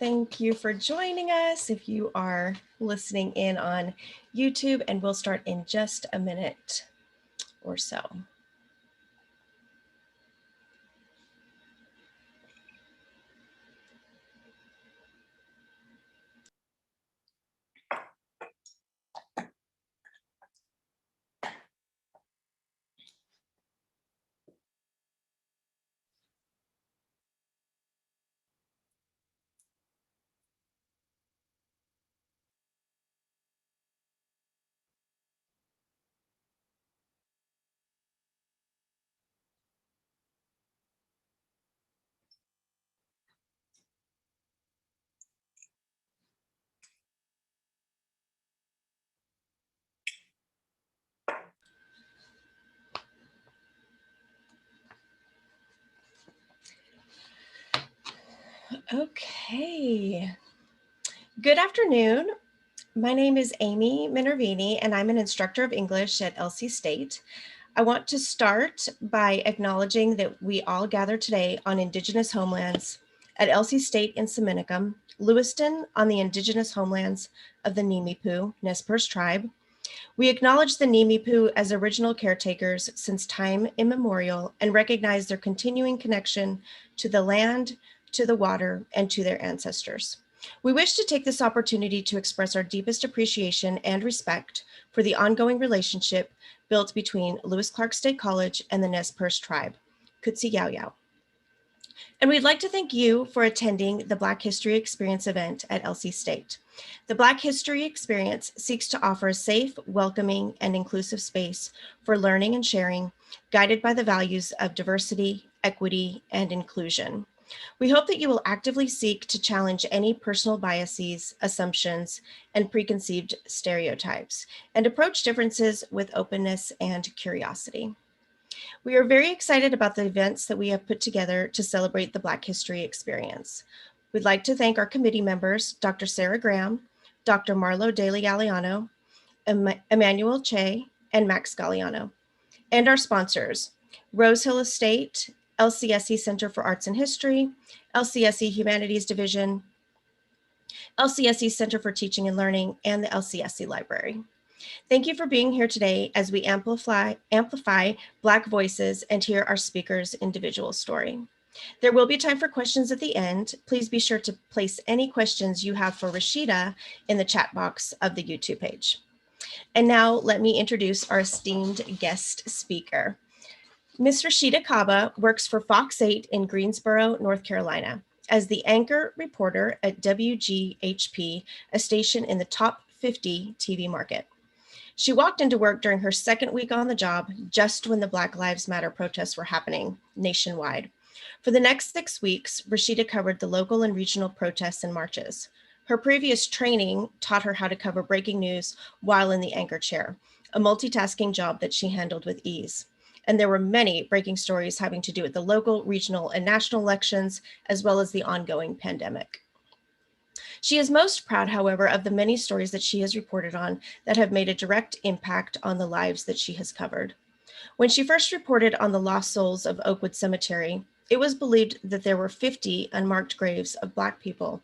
Thank you for joining us if you are listening in on YouTube, and we'll start in just a minute or so. Okay. Good afternoon. My name is Amy Minervini, and I'm an instructor of English at LC State. I want to start by acknowledging that we all gather today on Indigenous homelands at LC State in Seminicum, Lewiston on the Indigenous homelands of the Nimipu, Nez Perce tribe. We acknowledge the Nimipu as original caretakers since time immemorial and recognize their continuing connection to the land, to the water, and to their ancestors. We wish to take this opportunity to express our deepest appreciation and respect for the ongoing relationship built between Lewis Clark State College and the Nez Perce tribe, Kutsi Yao Yao. And we'd like to thank you for attending the Black History Experience event at LC State. The Black History Experience seeks to offer a safe, welcoming, and inclusive space for learning and sharing, guided by the values of diversity, equity, and inclusion. We hope that you will actively seek to challenge any personal biases, assumptions, and preconceived stereotypes, and approach differences with openness and curiosity. We are very excited about the events that we have put together to celebrate the Black History Experience. We'd like to thank our committee members, Dr. Sarah Graham, Dr. Marlo De Galliano, Emmanuel Che, and Max Galliano, and our sponsors, Rose Hill Estate, LCSE Center for Arts and History, LCSE Humanities Division, LCSE Center for Teaching and Learning, and the LCSE Library. Thank you for being here today as we amplify Black voices and hear our speaker's individual story. There will be time for questions at the end. Please be sure to place any questions you have for Rasheeda in the chat box of the YouTube page. And now let me introduce our esteemed guest speaker. Ms. Rasheeda Kabba works for Fox 8 in Greensboro, North Carolina, as the anchor reporter at WGHP, a station in the top 50 TV market. She walked into work during her second week on the job, just when the Black Lives Matter protests were happening nationwide. For the next 6 weeks, Rasheeda covered the local and regional protests and marches. Her previous training taught her how to cover breaking news while in the anchor chair, a multitasking job that she handled with ease. And there were many breaking stories having to do with the local, regional, and national elections, as well as the ongoing pandemic. She is most proud, however, of the many stories that she has reported on that have made a direct impact on the lives that she has covered. When she first reported on the lost souls of Oakwood Cemetery, it was believed that there were 50 unmarked graves of Black people.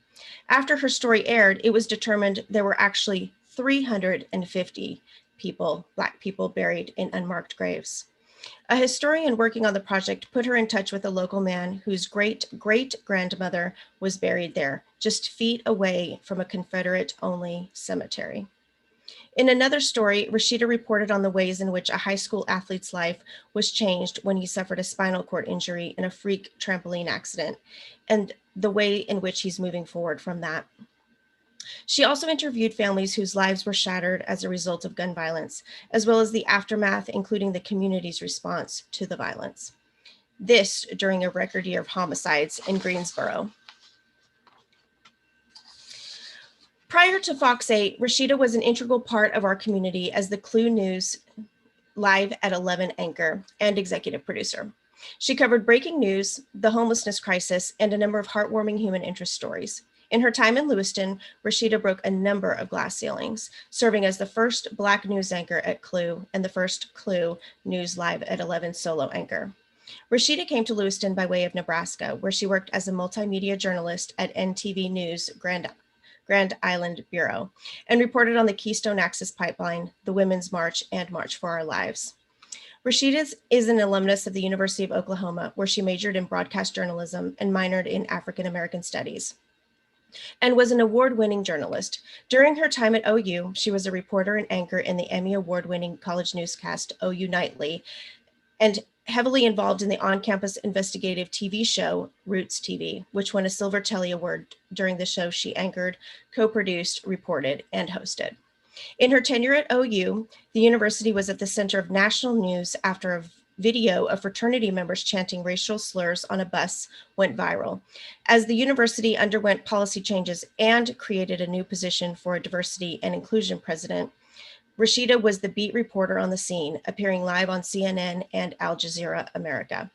After her story aired, it was determined there were actually 350 Black people buried in unmarked graves. A historian working on the project put her in touch with a local man whose great-great-grandmother was buried there, just feet away from a Confederate-only cemetery. In another story, Rasheeda reported on the ways in which a high school athlete's life was changed when he suffered a spinal cord injury in a freak trampoline accident, and the way in which he's moving forward from that. She also interviewed families whose lives were shattered as a result of gun violence, as well as the aftermath, including the community's response to the violence. This during a record year of homicides in Greensboro. Prior to Fox 8, Rasheeda was an integral part of our community as the Clue News Live at 11 anchor and executive producer. She covered breaking news, the homelessness crisis, and a number of heartwarming human interest stories. In her time in Lewiston, Rasheeda broke a number of glass ceilings, serving as the first Black news anchor at Clue and the first Clue News Live at 11 solo anchor. Rasheeda came to Lewiston by way of Nebraska, where she worked as a multimedia journalist at NTV News Grand Island Bureau, and reported on the Keystone Access Pipeline, the Women's March, and March for Our Lives. Rasheeda is an alumnus of the University of Oklahoma, where she majored in broadcast journalism and minored in African American studies, and was an award-winning journalist. During her time at OU, she was a reporter and anchor in the Emmy Award-winning college newscast OU Nightly, and heavily involved in the on-campus investigative TV show Roots TV, which won a Silver Telly Award during the show she anchored, co-produced, reported, and hosted. In her tenure at OU, the university was at the center of national news after a video of fraternity members chanting racial slurs on a bus went viral. As the university underwent policy changes and created a new position for a diversity and inclusion president, Rasheeda was the beat reporter on the scene, appearing live on CNN and Al Jazeera America.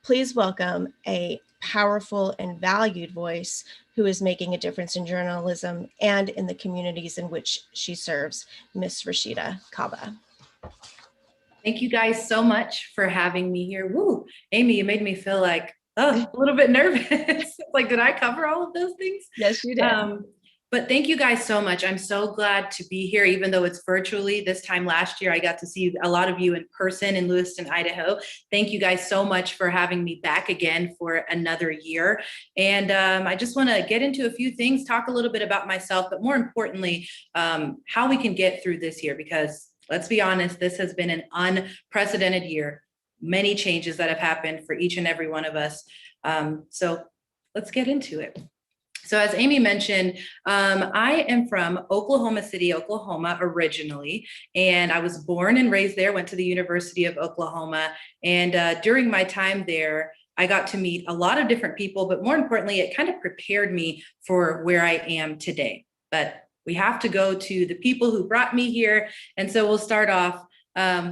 Please welcome a powerful and valued voice who is making a difference in journalism and in the communities in which she serves, Miss Rasheeda Kabba. Thank you guys so much for having me here. Woo, Amy, you made me feel like a little bit nervous. Like, did I cover all of those things? Yes, you did. But thank you guys so much. I'm so glad to be here, even though it's virtually. This time last year, I got to see a lot of you in person in Lewiston, Idaho. Thank you guys so much for having me back again for another year. And I just want to get into a few things, talk a little bit about myself, but more importantly, how we can get through this year, because let's be honest, this has been an unprecedented year. Many changes that have happened for each and every one of us. So let's get into it. So as Amy mentioned, I am from Oklahoma City, Oklahoma originally, and I was born and raised there, went to the University of Oklahoma. And during my time there, I got to meet a lot of different people, but more importantly, it kind of prepared me for where I am today. But we have to go to the people who brought me here. And so we'll start off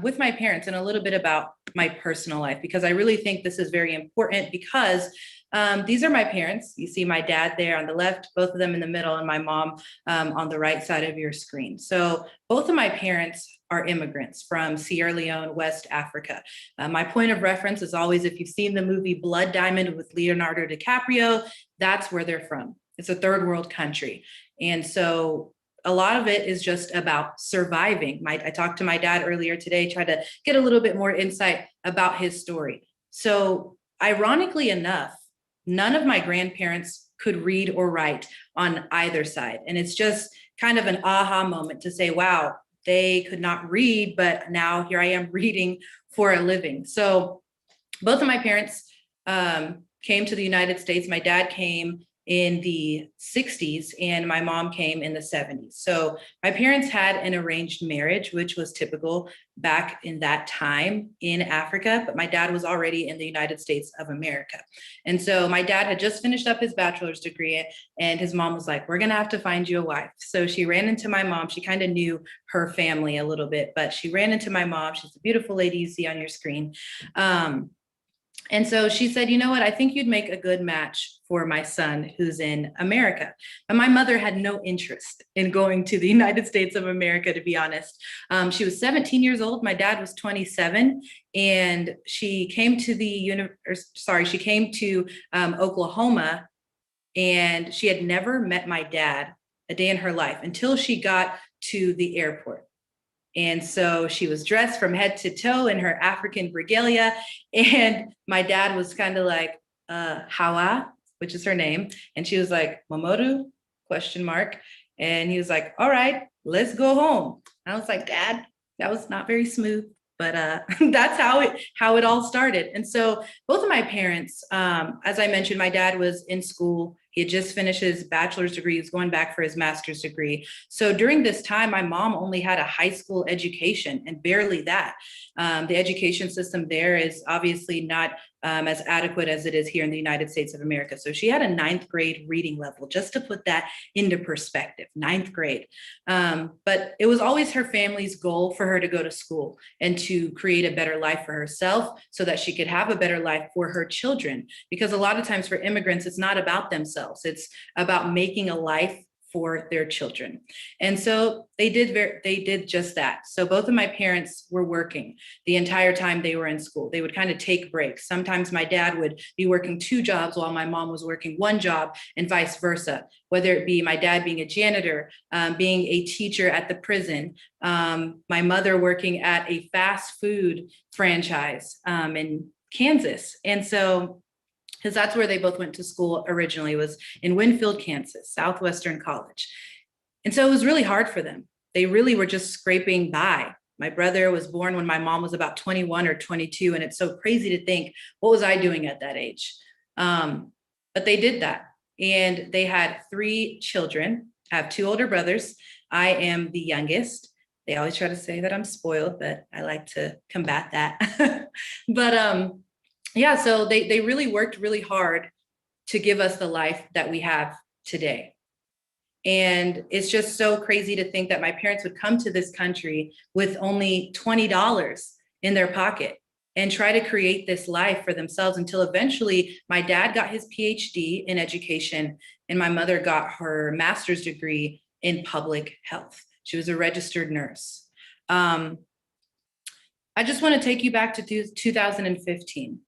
with my parents and a little bit about my personal life, because I really think this is very important, because these are my parents. You see my dad there on the left, both of them in the middle, and my mom on the right side of your screen. So both of my parents are immigrants from Sierra Leone, West Africa. My point of reference is always, if you've seen the movie Blood Diamond with Leonardo DiCaprio, that's where they're from. It's a third world country. And so a lot of it is just about surviving. I talked to my dad earlier today, tried to get a little bit more insight about his story. So ironically enough, none of my grandparents could read or write on either side. And it's just kind of an aha moment to say, wow, they could not read, but now here I am reading for a living. So both of my parents came to the United States. My dad came in the 60s and my mom came in the 70s. So my parents had an arranged marriage, which was typical back in that time in Africa, but my dad was already in the United States of America. And so my dad had just finished up his bachelor's degree, and his mom was like, we're gonna have to find you a wife. So she ran into my mom. She kind of knew her family a little bit, but she ran into my mom. She's the beautiful lady you see on your screen. And so she said, you know what, I think you'd make a good match for my son who's in America. And my mother had no interest in going to the United States of America, to be honest. She was 17 years old. My dad was 27. And she came to Oklahoma, and she had never met my dad a day in her life until she got to the airport. And so she was dressed from head to toe in her African regalia. And my dad was kind of like, Hawa, which is her name. And she was like, Mamoru, ? And he was like, all right, let's go home. And I was like, Dad, that was not very smooth. But that's how it all started. And so both of my parents, as I mentioned, my dad was in school. He had just finished his bachelor's degree. He was going back for his master's degree. So during this time, my mom only had a high school education, and barely that. The education system there is obviously not as adequate as it is here in the United States of America. So she had a 9th grade reading level, just to put that into perspective, 9th grade. But it was always her family's goal for her to go to school and to create a better life for herself so that she could have a better life for her children. Because a lot of times for immigrants, it's not about themselves. It's about making a life for their children. And so they did just that. So both of my parents were working the entire time they were in school. They would kind of take breaks. Sometimes my dad would be working 2 jobs while my mom was working 1 job, and vice versa, whether it be my dad being a janitor, being a teacher at the prison, my mother working at a fast food franchise in Kansas. And so, because that's where they both went to school originally, was in Winfield, Kansas, Southwestern College. And so it was really hard for them. They really were just scraping by. My brother was born when my mom was about 21 or 22, and it's so crazy to think, what was I doing at that age? But they did that, and they had 3 children. I have 2 older brothers. I am the youngest. They always try to say that I'm spoiled, but I like to combat that. But yeah, so they really worked really hard to give us the life that we have today. And it's just so crazy to think that my parents would come to this country with only $20 in their pocket and try to create this life for themselves, until eventually my dad got his PhD in education and my mother got her master's degree in public health. She was a registered nurse. I just want to take you back to 2015.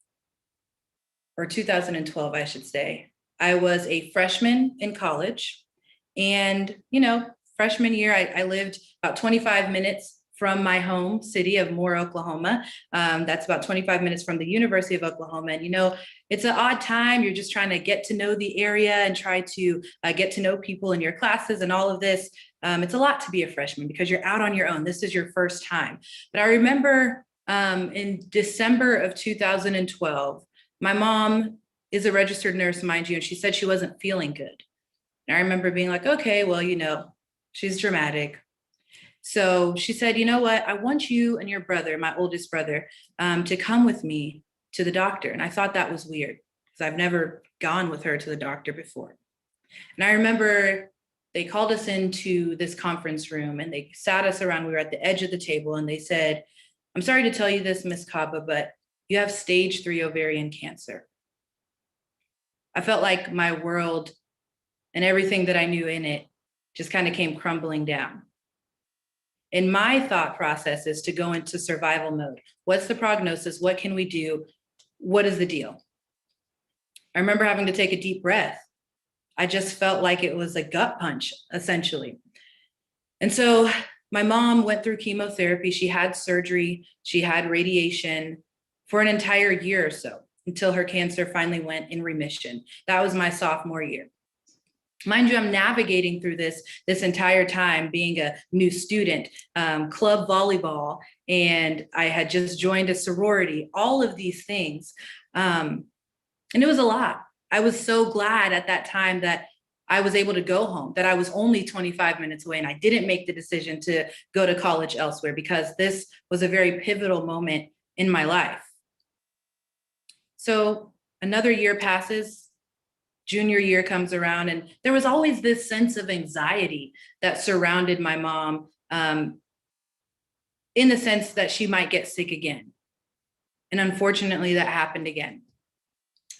Or 2012, I should say. I was a freshman in college. And, freshman year, I lived about 25 minutes from my home city of Moore, Oklahoma. That's about 25 minutes from the University of Oklahoma. And, it's an odd time. You're just trying to get to know the area and try to get to know people in your classes and all of this. It's a lot to be a freshman because you're out on your own. This is your first time. But I remember in December of 2012, my mom is a registered nurse, mind you, and she said she wasn't feeling good. And I remember being like, okay, well, she's dramatic. So she said, you know what? I want you and your brother, my oldest brother, to come with me to the doctor. And I thought that was weird because I've never gone with her to the doctor before. And I remember they called us into this conference room and they sat us around. We were at the edge of the table and they said, I'm sorry to tell you this, Miss Kabba, but you have stage 3 ovarian cancer. I felt like my world and everything that I knew in it just kind of came crumbling down. And my thought process is to go into survival mode. What's the prognosis? What can we do? What is the deal? I remember having to take a deep breath. I just felt like it was a gut punch, essentially. And so my mom went through chemotherapy. She had surgery. She had radiation for an entire year or so until her cancer finally went in remission. That was my sophomore year. Mind you, I'm navigating through this entire time being a new student, club volleyball, and I had just joined a sorority, all of these things. And it was a lot. I was so glad at that time that I was able to go home, that I was only 25 minutes away and I didn't make the decision to go to college elsewhere, because this was a very pivotal moment in my life. So another year passes, junior year comes around, and there was always this sense of anxiety that surrounded my mom, in the sense that she might get sick again. And unfortunately, that happened again.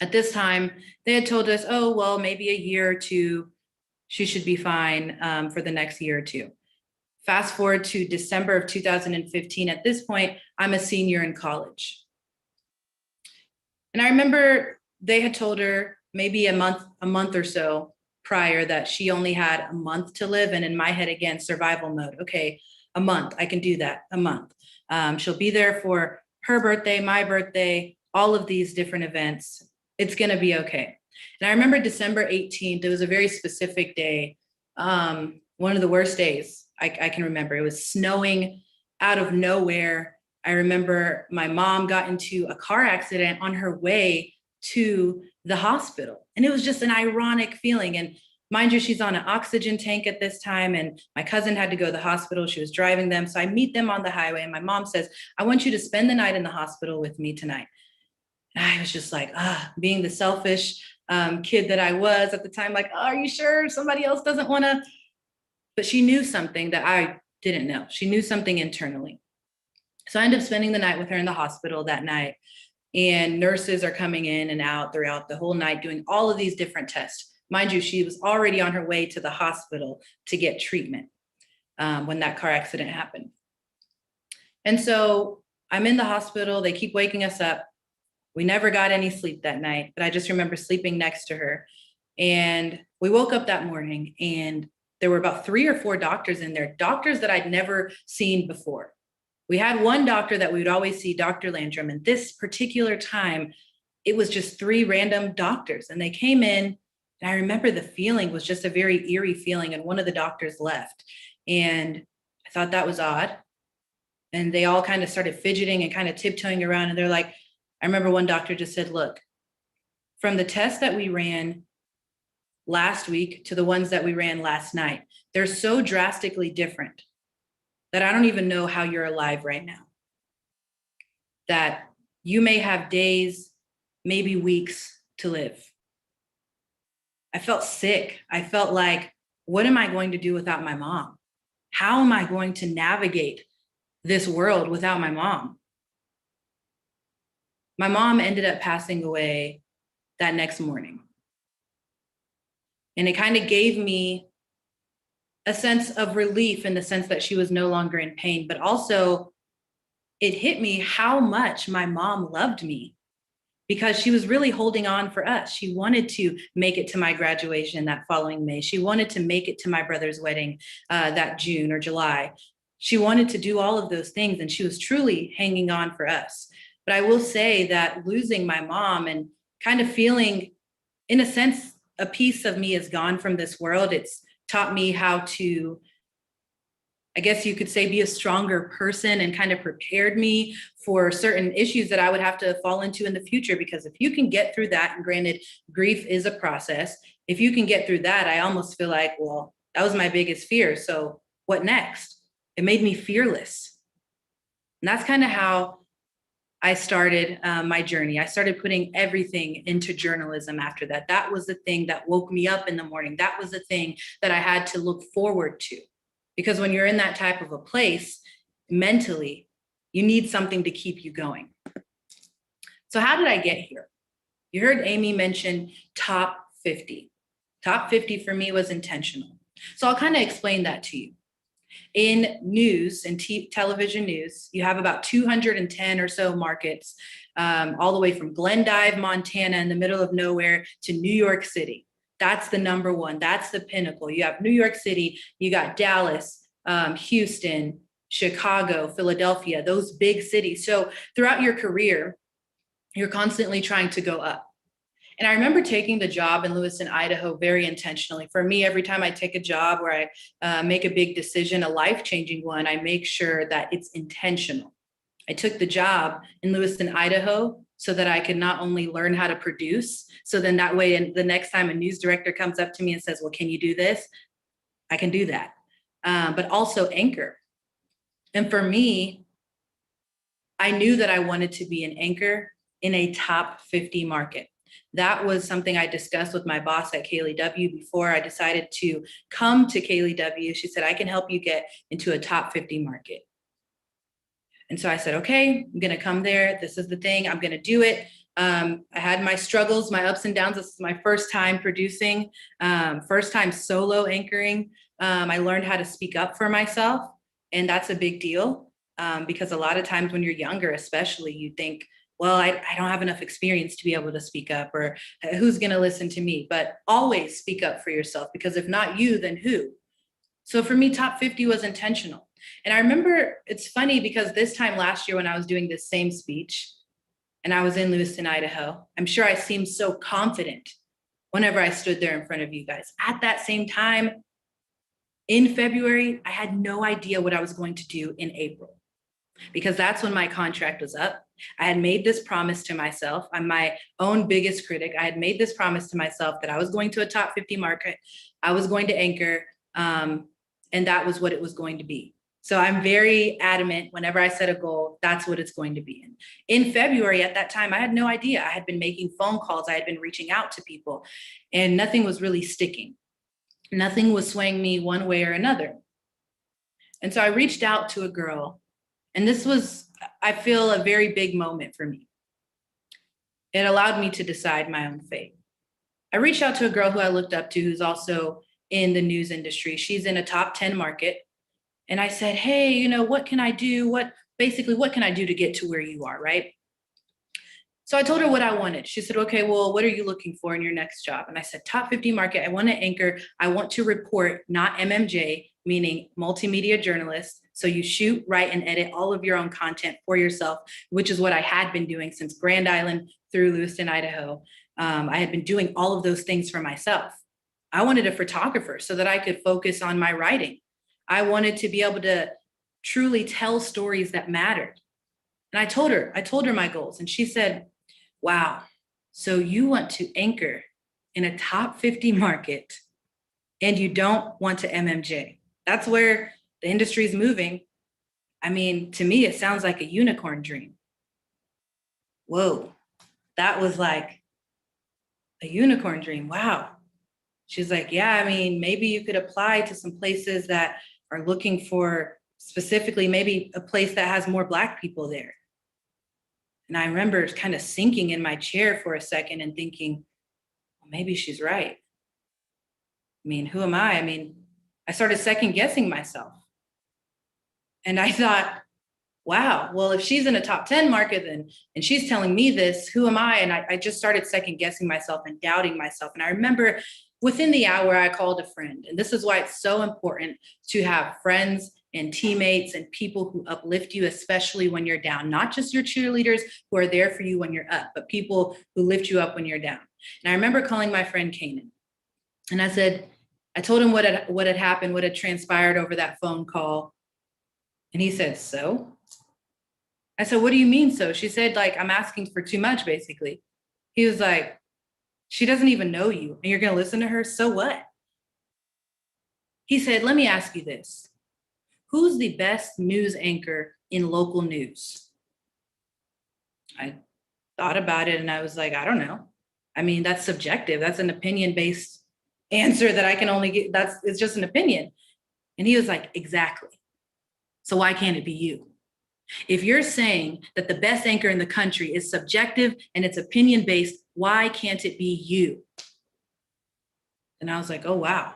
At this time, they had told us, oh, well, maybe a year or two, she should be fine for the next year or two. Fast forward to December of 2015. At this point, I'm a senior in college. And I remember they had told her maybe a month or so prior that she only had a month to live. And in my head, again, survival mode. Okay, a month, I can do that, a month. She'll be there for her birthday, my birthday, all of these different events. It's gonna be okay. And I remember December 18th, it was a very specific day. One of the worst days I can remember. It was snowing out of nowhere. I remember my mom got into a car accident on her way to the hospital. And it was just an ironic feeling. And mind you, she's on an oxygen tank at this time. And my cousin had to go to the hospital. She was driving them. So I meet them on the highway. And my mom says, I want you to spend the night in the hospital with me tonight. And I was just like, being the selfish kid that I was at the time, like, are you sure somebody else doesn't want to? But she knew something that I didn't know. She knew something internally. So I ended up spending the night with her in the hospital that night. And nurses are coming in and out throughout the whole night doing all of these different tests. Mind you, she was already on her way to the hospital to get treatment when that car accident happened. And so I'm in the hospital. They keep waking us up. We never got any sleep that night, but I just remember sleeping next to her. And we woke up that morning and there were about 3 or 4 doctors in there, doctors that I'd never seen before. We had one doctor that we would always see, Dr. Landrum. And this particular time, it was just 3 random doctors. And they came in, and I remember the feeling was just a very eerie feeling. And one of the doctors left. And I thought that was odd. And they all kind of started fidgeting and kind of tiptoeing around. And they're like, I remember one doctor just said, look, from the test that we ran last week to the ones that we ran last night, they're so drastically different that I don't even know how you're alive right now. That you may have days, maybe weeks to live. I felt sick. I felt like, what am I going to do without my mom? How am I going to navigate this world without my mom? My mom ended up passing away that next morning. And it kind of gave me a sense of relief in the sense that she was no longer in pain, but also it hit me how much my mom loved me because she was really holding on for us. She wanted to make it to my graduation that following May. She wanted to make it to my brother's wedding that June or July. She wanted to do all of those things, and she was truly hanging on for us. But I will say that losing my mom and kind of feeling, in a sense, a piece of me is gone from this world. It's taught me how to, I guess you could say, be a stronger person and kind of prepared me for certain issues that I would have to fall into in the future. Because if you can get through that, and granted, grief is a process, if you can get through that, I almost feel like, well, that was my biggest fear. So what next? It made me fearless. And that's kind of how I started my journey. I started putting everything into journalism after that. That was the thing that woke me up in the morning. That was the thing that I had to look forward to. Because when you're in that type of a place, mentally, you need something to keep you going. So how did I get here? You heard Amy mention top 50. Top 50 for me was intentional. So I'll kind of explain that to you. In news and television news, you have about 210 or so markets, all the way from Glendive, Montana, in the middle of nowhere, to New York City. That's the number one. That's the pinnacle. You have New York City, you got Dallas, Houston, Chicago, Philadelphia, those big cities. So throughout your career, you're constantly trying to go up. And I remember taking the job in Lewiston, Idaho very intentionally. For me, every time I take a job where I make a big decision, a life-changing one, I make sure that it's intentional. I took the job in Lewiston, Idaho, so that I could not only learn how to produce, so then that way, and the next time a news director comes up to me and says, well, can you do this? I can do that. But also anchor. And for me, I knew that I wanted to be an anchor in a top 50 market. That was something I discussed with my boss at Kaylee W before I decided to come to Kaylee W. She said, I can help you get into a top 50 market. And so I said, okay, I'm going to come there. This is the thing. I'm going to do it. I had my struggles, my ups and downs. This is my first time producing, first time solo anchoring. I learned how to speak up for myself. And that's a big deal because a lot of times when you're younger, especially, you think, well, I don't have enough experience to be able to speak up, or who's going to listen to me? But always speak up for yourself, because if not you, then who? So for me, top 50 was intentional. And I remember, it's funny because this time last year when I was doing this same speech and I was in Lewiston, Idaho, I'm sure I seemed so confident whenever I stood there in front of you guys. At that same time, in February, I had no idea what I was going to do in April, because that's when my contract was up. I had made this promise to myself. I'm my own biggest critic. I had made this promise to myself that I was going to a top 50 market. I was going to anchor, and that was what it was going to be. So I'm very adamant whenever I set a goal, that's what it's going to be. In February, at that time, I had no idea. I had been making phone calls. I had been reaching out to people, and nothing was really sticking. Nothing was swaying me one way or another. And so I reached out to a girl, and this was, I feel, a very big moment for me. It allowed me to decide my own fate. I reached out to a girl who I looked up to, who's also in the news industry. She's in a top 10 market. And I said, hey, what can I do? What can I do to get to where you are, right? So I told her what I wanted. She said, okay, well, what are you looking for in your next job? And I said, top 50 market. I want to anchor. I want to report, not MMJ, meaning multimedia journalist. So you shoot, write, and edit all of your own content for yourself, which is what I had been doing since Grand Island through Lewiston, Idaho. I had been doing all of those things for myself. I wanted a photographer so that I could focus on my writing. I wanted to be able to truly tell stories that mattered. And I told her my goals, and she said, wow, so you want to anchor in a top 50 market and you don't want to MMJ. That's where the industry is moving. I mean, to me, it sounds like a unicorn dream. Whoa, that was like a unicorn dream. Wow. She's like, yeah, I mean, maybe you could apply to some places that are looking for specifically maybe a place that has more Black people there. And I remember kind of sinking in my chair for a second and thinking, well, maybe she's right. I mean, who am I? I mean, I started second guessing myself. And I thought, wow, well, if she's in a top 10 market and she's telling me this, who am I? And I just started second guessing myself and doubting myself. And I remember within the hour, I called a friend. And this is why it's so important to have friends and teammates and people who uplift you, especially when you're down, not just your cheerleaders who are there for you when you're up, but people who lift you up when you're down. And I remember calling my friend Kanan. And I told him what had happened, what had transpired over that phone call. And he said, so? I said, what do you mean so? She said, like, I'm asking for too much, basically. He was like, she doesn't even know you and you're going to listen to her. So what? He said, let me ask you this. Who's the best news anchor in local news? I thought about it and I was like, I don't know. I mean, that's subjective. That's an opinion-based answer that I can only get. It's just an opinion. And he was like, exactly. So why can't it be you? If you're saying that the best anchor in the country is subjective and it's opinion-based, why can't it be you? And I was like, oh, wow.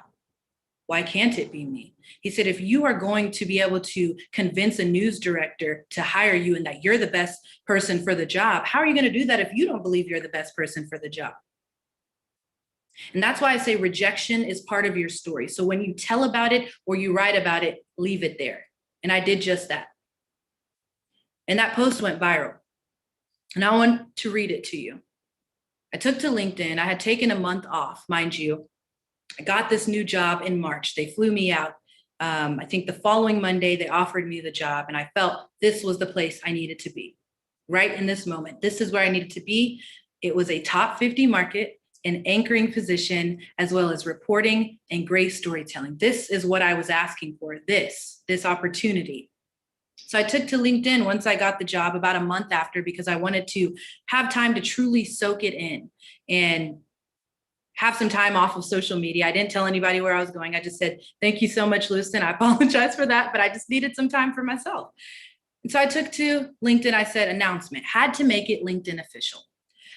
Why can't it be me? He said, if you are going to be able to convince a news director to hire you and that you're the best person for the job, how are you going to do that if you don't believe you're the best person for the job? And that's why I say rejection is part of your story. So when you tell about it or you write about it, leave it there. And I did just that. And that post went viral. And I want to read it to you. I took to LinkedIn. I had taken a month off, mind you. I got this new job in March. They flew me out. I think the following Monday, they offered me the job. And I felt this was the place I needed to be right in this moment. This is where I needed to be. It was a top 50 market, an anchoring position, as well as reporting and great storytelling. This is what I was asking for, this opportunity. So I took to LinkedIn once I got the job about a month after, because I wanted to have time to truly soak it in and have some time off of social media. I didn't tell anybody where I was going. I just said, thank you so much, Lewiston. I apologize for that, but I just needed some time for myself. And so I took to LinkedIn. I said, announcement, had to make it LinkedIn official.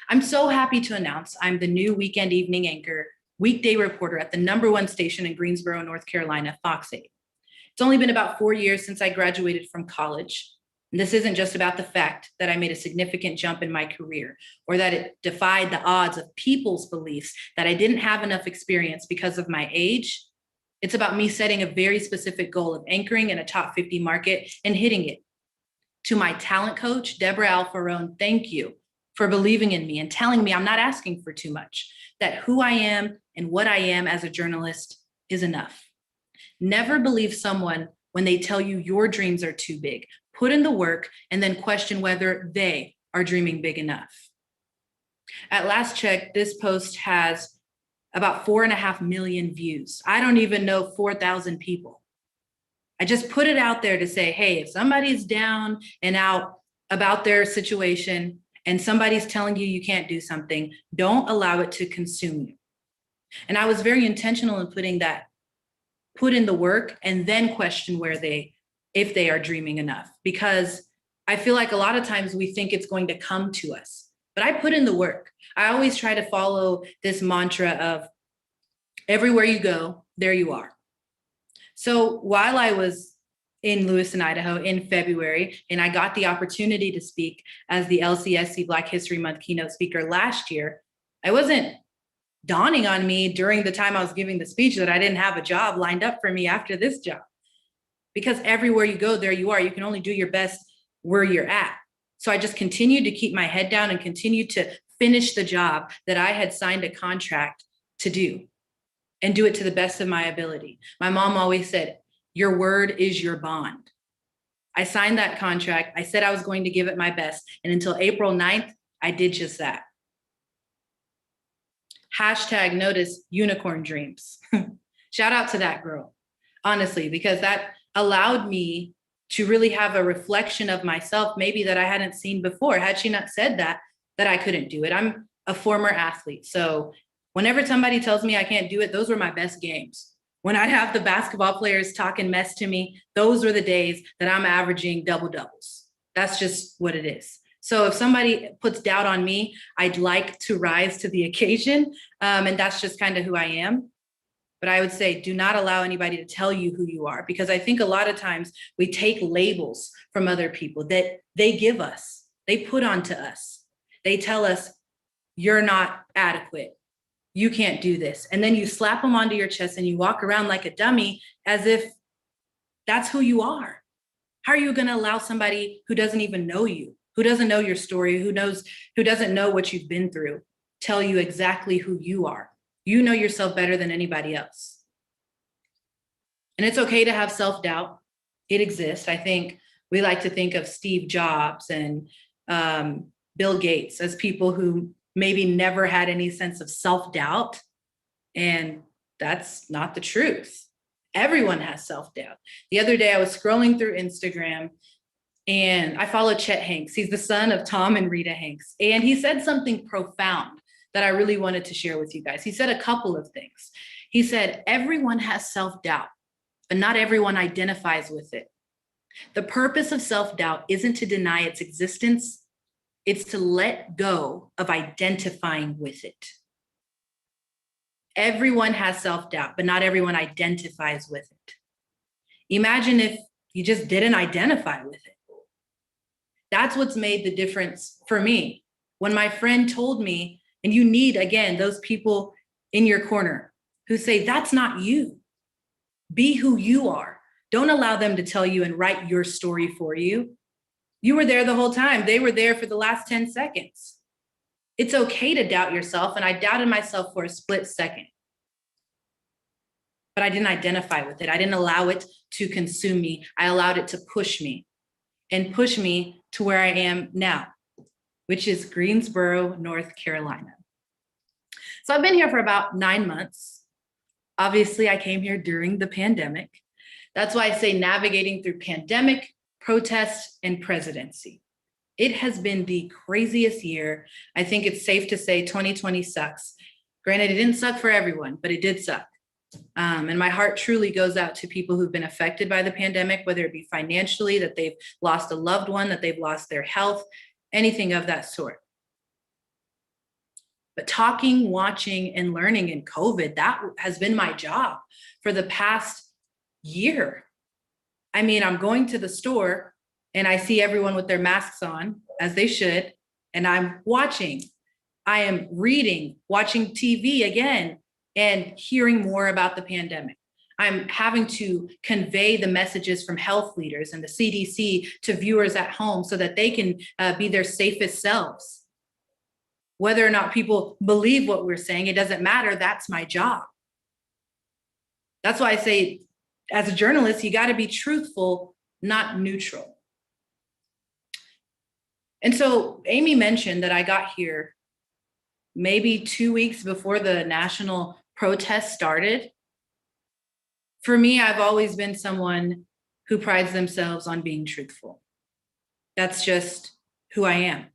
I'm so happy to announce I'm the new weekend evening anchor, weekday reporter at the #1 station in Greensboro, North Carolina, Fox 8. It's only been about 4 years since I graduated from college. And this isn't just about the fact that I made a significant jump in my career or that it defied the odds of people's beliefs that I didn't have enough experience because of my age. It's about me setting a very specific goal of anchoring in a top 50 market and hitting it. To my talent coach, Deborah Alfarone, thank you for believing in me and telling me I'm not asking for too much, that who I am and what I am as a journalist is enough. Never believe someone when they tell you your dreams are too big. Put in the work and then question whether they are dreaming big enough. At last check, this post has about 4.5 million views. I don't even know 4,000 people. I just put it out there to say, hey, if somebody's down and out about their situation and somebody's telling you you can't do something, don't allow it to consume you. And I was very intentional in putting that, put in the work and then question if they are dreaming enough, because I feel like a lot of times we think it's going to come to us. but I put in the work. I always try to follow this mantra of everywhere you go, there you are. So while I was in Lewiston, Idaho in February, and I got the opportunity to speak as the LCSC Black History Month keynote speaker last year, I wasn't dawning on me during the time I was giving the speech that I didn't have a job lined up for me after this job. Because everywhere you go, there you are. You can only do your best where you're at. So I just continued to keep my head down and continued to finish the job that I had signed a contract to do and do it to the best of my ability. My mom always said, your word is your bond. I signed that contract. I said I was going to give it my best. And until April 9th, I did just that. Hashtag notice unicorn dreams. Shout out to that girl, honestly, because that allowed me to really have a reflection of myself, maybe that I hadn't seen before. Had she not said that I couldn't do it. I'm a former athlete. So whenever somebody tells me I can't do it, those were my best games. When I'd have the basketball players talking mess to me, those were the days that I'm averaging double doubles. That's just what it is. So if somebody puts doubt on me, I'd like to rise to the occasion. And that's just kind of who I am. But I would say, do not allow anybody to tell you who you are, because I think a lot of times we take labels from other people that they give us, they put onto us. They tell us, you're not adequate. You can't do this. And then you slap them onto your chest and you walk around like a dummy as if that's who you are. How are you going to allow somebody who doesn't even know you, who doesn't know your story, who doesn't know what you've been through, tell you exactly who you are? You know yourself better than anybody else. And it's okay to have self-doubt. It exists. I think we like to think of Steve Jobs and Bill Gates as people who maybe never had any sense of self-doubt. And that's not the truth. Everyone has self-doubt. The other day I was scrolling through Instagram and I follow Chet Hanks. He's the son of Tom and Rita Hanks. And he said something profound that I really wanted to share with you guys. He said a couple of things. He said, everyone has self-doubt, but not everyone identifies with it. The purpose of self-doubt isn't to deny its existence. It's to let go of identifying with it. Everyone has self-doubt, but not everyone identifies with it. Imagine if you just didn't identify with it. That's what's made the difference for me. When my friend told me, and you need, again, those people in your corner who say, that's not you. Be who you are. Don't allow them to tell you and write your story for you. You were there the whole time. They were there for the last 10 seconds. It's okay to doubt yourself. And I doubted myself for a split second. But I didn't identify with it. I didn't allow it to consume me. I allowed it to push me and push me to where I am now, which is Greensboro, North Carolina. So I've been here for about 9 months. Obviously, I came here during the pandemic. That's why I say navigating through pandemic, protests, and presidency. It has been the craziest year. I think it's safe to say 2020 sucks. Granted, it didn't suck for everyone, but it did suck. And my heart truly goes out to people who've been affected by the pandemic, whether it be financially, that they've lost a loved one, that they've lost their health, anything of that sort. But talking, watching, and learning in COVID, that has been my job for the past year. I mean, I'm going to the store and I see everyone with their masks on, as they should, and I'm watching. I am reading, watching TV again, and hearing more about the pandemic. I'm having to convey the messages from health leaders and the CDC to viewers at home so that they can be their safest selves. Whether or not people believe what we're saying, it doesn't matter. That's my job. That's why I say, as a journalist, you got to be truthful, not neutral. And so Amy mentioned that I got here maybe 2 weeks before the national protest started. For me, I've always been someone who prides themselves on being truthful. That's just who I am.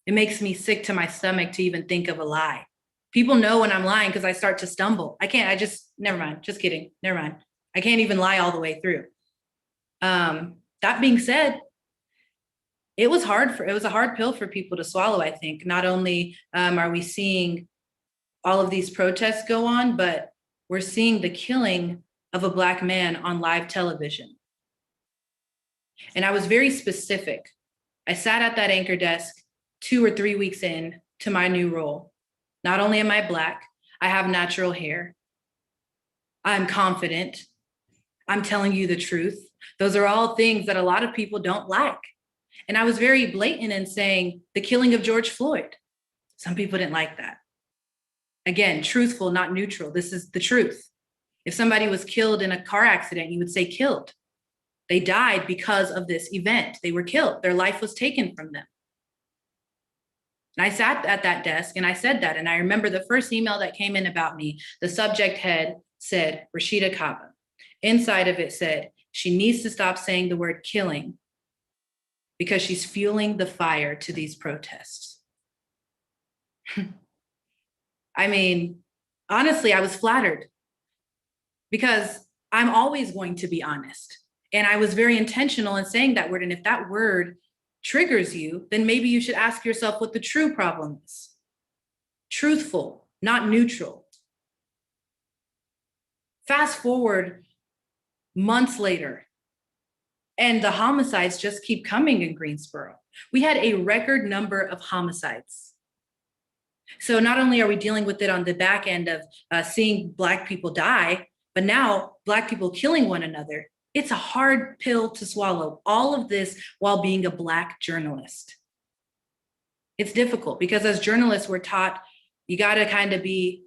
It makes me sick to my stomach to even think of a lie. People know when I'm lying because I start to stumble. Never mind, just kidding, never mind. I can't even lie all the way through. That being said, it was a hard pill for people to swallow, I think. Not only are we seeing all of these protests go on, but we're seeing the killing of a Black man on live television. And I was very specific. I sat at that anchor desk 2 or 3 weeks in to my new role. Not only am I Black, I have natural hair. I'm confident. I'm telling you the truth. Those are all things that a lot of people don't like. And I was very blatant in saying the killing of George Floyd. Some people didn't like that. Again, truthful, not neutral. This is the truth. If somebody was killed in a car accident, you would say killed. They died because of this event. They were killed. Their life was taken from them. And I sat at that desk and I said that. And I remember the first email that came in about me, the subject head said, Rasheeda Kabba. Inside of it said, she needs to stop saying the word killing because she's fueling the fire to these protests. I mean, honestly, I was flattered because I'm always going to be honest. And I was very intentional in saying that word. And if that word triggers you, then maybe you should ask yourself what the true problem is. Truthful, not neutral. Fast forward months later, and the homicides just keep coming in Greensboro. We had a record number of homicides. So not only are we dealing with it on the back end of seeing Black people die, but now Black people killing one another. It's a hard pill to swallow, all of this while being a Black journalist. It's difficult because as journalists, we're taught you gotta kind of be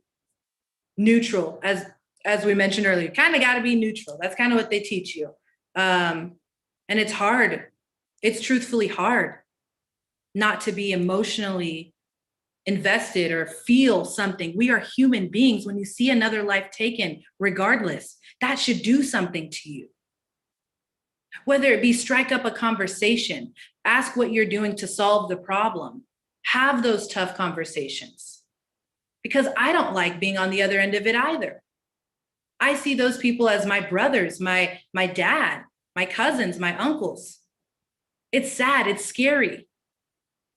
neutral, as we mentioned earlier, kind of gotta be neutral. That's kind of what they teach you. And it's hard. It's truthfully hard not to be emotionally invested or feel something. We are human beings. When you see another life taken, regardless, that should do something to you. Whether it be strike up a conversation, ask what you're doing to solve the problem, have those tough conversations. Because I don't like being on the other end of it either. I see those people as my brothers, my dad, my cousins, my uncles. It's sad, it's scary.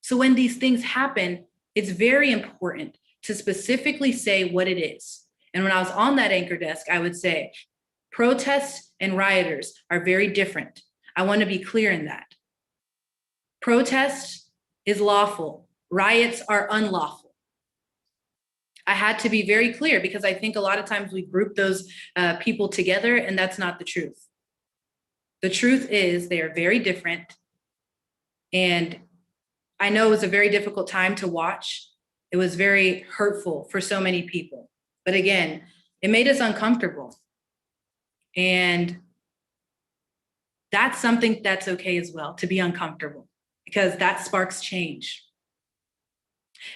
So when these things happen, it's very important to specifically say what it is. And when I was on that anchor desk, I would say, protests and rioters are very different. I want to be clear in that. Protest is lawful. Riots are unlawful. I had to be very clear because I think a lot of times we group those people together and that's not the truth. The truth is they are very different. And I know it was a very difficult time to watch. It was very hurtful for so many people. But again, it made us uncomfortable. And that's something that's okay as well, to be uncomfortable, because that sparks change.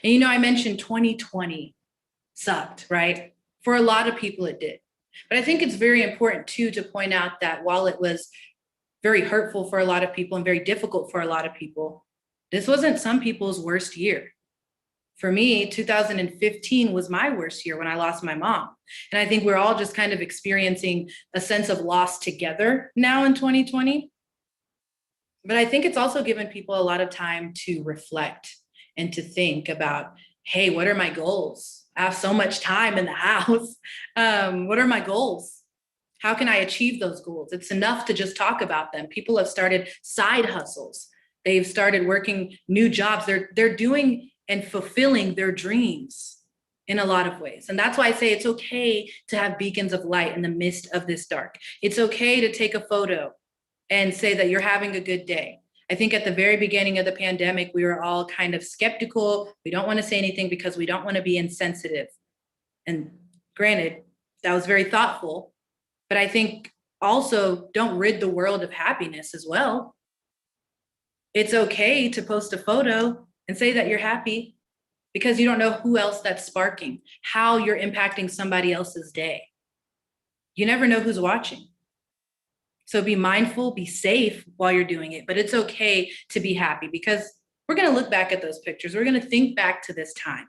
And you know, I mentioned 2020 sucked, right? For a lot of people, it did. But I think it's very important too to point out that while it was very hurtful for a lot of people and very difficult for a lot of people, this wasn't some people's worst year. For me, 2015 was my worst year when I lost my mom. And I think we're all just kind of experiencing a sense of loss together now in 2020. But I think it's also given people a lot of time to reflect and to think about, hey, what are my goals? I have so much time in the house. What are my goals? How can I achieve those goals? It's enough to just talk about them. People have started side hustles. They've started working new jobs. They're doing and fulfilling their dreams in a lot of ways. And that's why I say it's okay to have beacons of light in the midst of this dark. It's okay to take a photo and say that you're having a good day. I think at the very beginning of the pandemic, we were all kind of skeptical. We don't want to say anything because we don't want to be insensitive. And granted, that was very thoughtful, but I think also don't rid the world of happiness as well. It's okay to post a photo and say that you're happy because you don't know who else that's sparking, how you're impacting somebody else's day. You never know who's watching. So be mindful, be safe while you're doing it, but it's okay to be happy because we're going to look back at those pictures. We're going to think back to this time.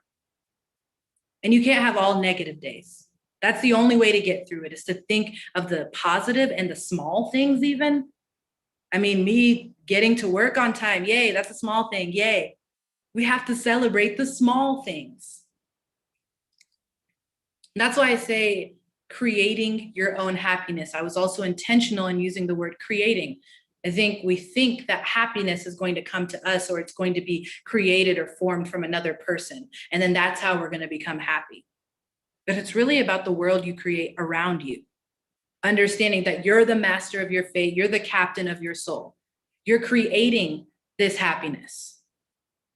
And you can't have all negative days. That's the only way to get through it, is to think of the positive and the small things even. I mean, me getting to work on time, yay, that's a small thing, yay. We have to celebrate the small things. And that's why I say creating your own happiness. I was also intentional in using the word creating. I think we think that happiness is going to come to us, or it's going to be created or formed from another person. And then that's how we're going to become happy. But it's really about the world you create around you. Understanding that you're the master of your fate, you're the captain of your soul. You're creating this happiness.